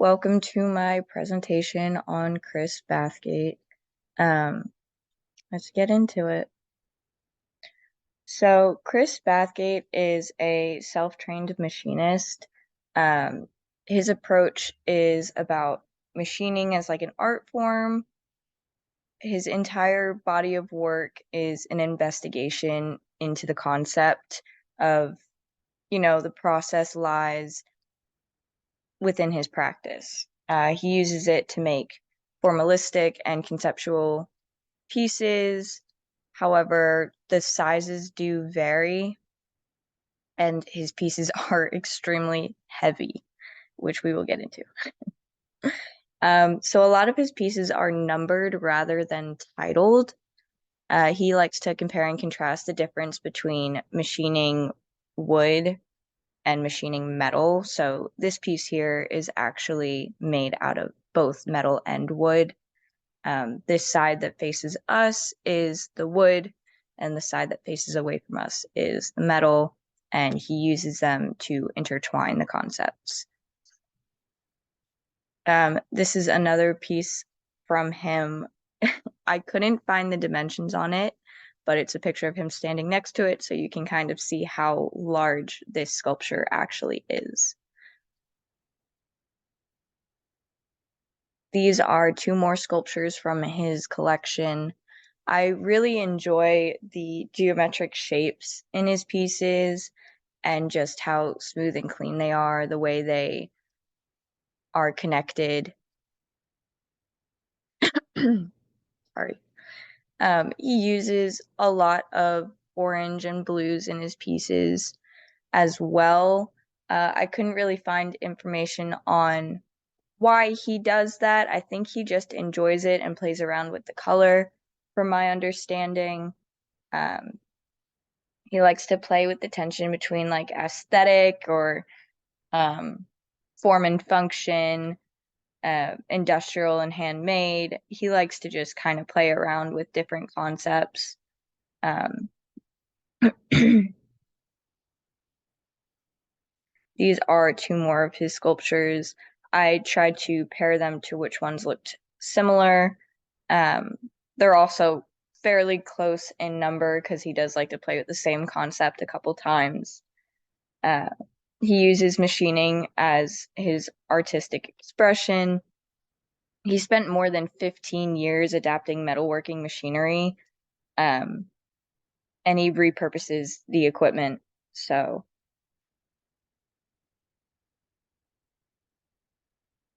Welcome to my presentation on Chris Bathgate. Um, let's get into it. So Chris Bathgate is a self-trained machinist. Um, his approach is about machining as like an art form. His entire body of work is an investigation into the concept of, the process lies within his practice. He uses it to make formalistic and conceptual pieces. However, the sizes do vary, and his pieces are extremely heavy, which we will get into. So a lot of his pieces are numbered rather than titled. He likes to compare and contrast the difference between machining wood and machining metal. So this piece here is actually made out of both metal and wood. This side that faces us is the wood, and the side that faces away from us is the metal, and he uses them to intertwine the concepts. This is another piece from him. I couldn't find the dimensions on it, but it's a picture of him standing next to it, so you can kind of see how large this sculpture actually is. These are two more sculptures from his collection. I really enjoy the geometric shapes in his pieces and just how smooth and clean they are, the way they are connected. Sorry. He uses a lot of orange and blues in his pieces as well. I couldn't really find information on why he does that. I think he just enjoys it and plays around with the color, from my understanding. Um, he likes to play with the tension between like aesthetic or form and function, industrial and handmade. He likes to just kind of play around with different concepts. These are two more of his sculptures. I tried to pair them to which ones looked similar. They're also fairly close in number because he does like to play with the same concept a couple times. He uses machining as his artistic expression. He spent more than 15 years adapting metalworking machinery, and he repurposes the equipment. So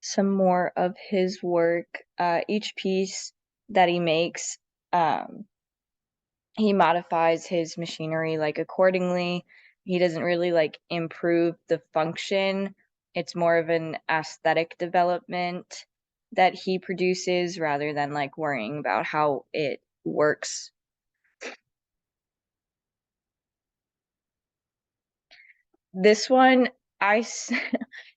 some more of his work. Each piece that he makes, he modifies his machinery like accordingly. He doesn't really like improve the function. It's more of an aesthetic development that he produces rather than like worrying about how it works. This one,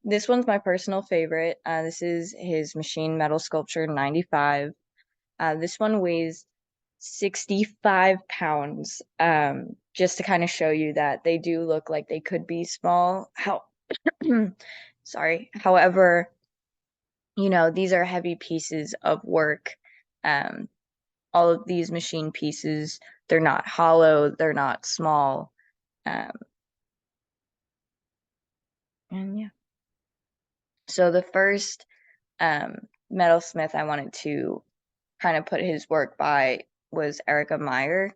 this one's my personal favorite. This is his machine metal sculpture 95. This one weighs 65 pounds, just to kind of show you that they do look like they could be small. Sorry. However, these are heavy pieces of work. Um, all of these machine pieces, they're not hollow, they're not small. Um, and yeah. So the first metalsmith I wanted to kind of put his work by was Erica Meyer.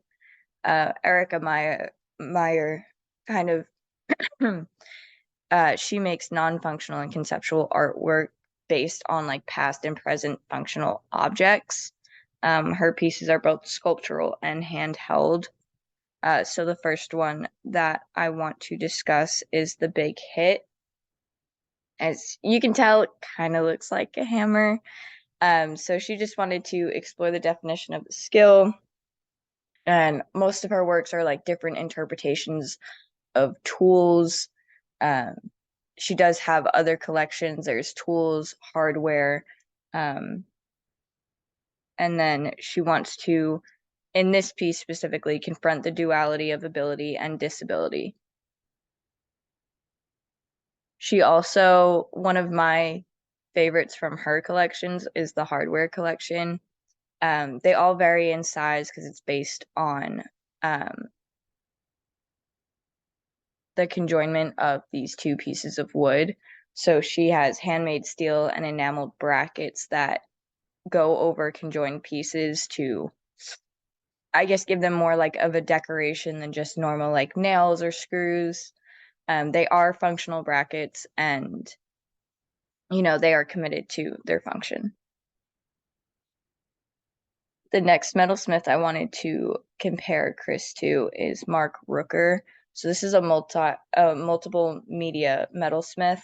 Erica Meyer kind of she makes non-functional and conceptual artwork based on like past and present functional objects. Her pieces are both sculptural and handheld. So the first one that I want to discuss is the Big Hit. As you can tell, it kind of looks like a hammer. So she just wanted to explore the definition of the skill. And most of her works are like different interpretations of tools. Um, she does have other collections. There's tools, hardware, and then she wants to, in this piece specifically, confront the duality of ability and disability. She also, one of my favorites from her collections is the hardware collection. They all vary in size because it's based on the conjoinment of these two pieces of wood. So she has handmade steel and enameled brackets that go over conjoined pieces to, I guess, give them more like of a decoration than just normal like nails or screws. They are functional brackets and, they are committed to their function. The next metalsmith I wanted to compare Chris to is Mark Rooker. So this is a multiple media metalsmith.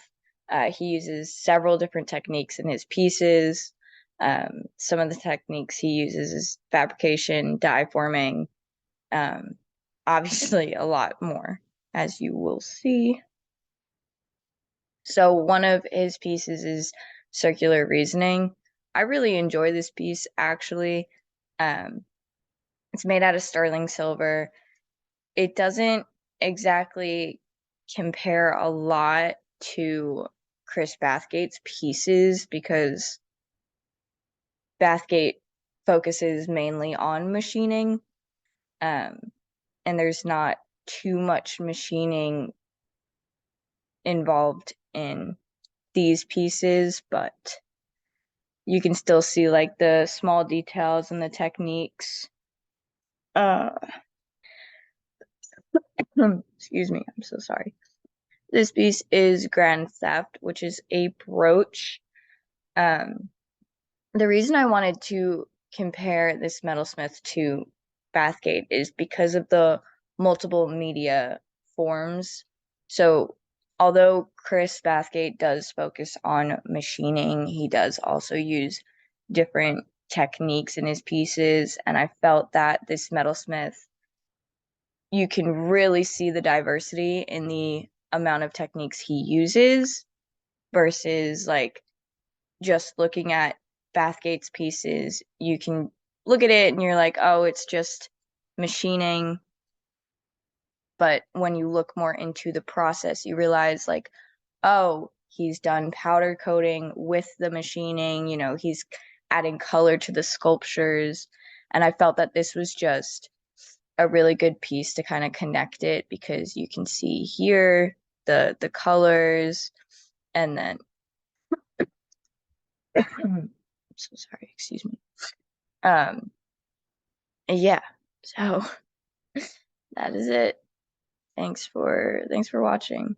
He uses several different techniques in his pieces. Some of the techniques he uses is fabrication, die forming, obviously a lot more, as you will see. So one of his pieces is circular reasoning. I really enjoy this piece actually. It's made out of sterling silver. It doesn't exactly compare a lot to Chris Bathgate's pieces because Bathgate focuses mainly on machining, and there's not too much machining involved in these pieces, but you can still see like the small details and the techniques. Uh, excuse me, I'm so sorry. This piece is Grand Theft, which is a brooch. Um, the reason I wanted to compare this metalsmith to Bathgate is because of the multiple media forms. So, although Chris Bathgate does focus on machining, he does also use different techniques in his pieces. And I felt that this metalsmith, you can really see the diversity in the amount of techniques he uses versus like just looking at Bathgate's pieces. You can look at it and you're like, oh, it's just machining. But when you look more into the process, you realize like, oh, he's done powder coating with the machining, he's adding color to the sculptures. And I felt that this was just a really good piece to kind of connect it because you can see here the colors and then I'm so sorry, excuse me. Um yeah. So that is it. Thanks for watching.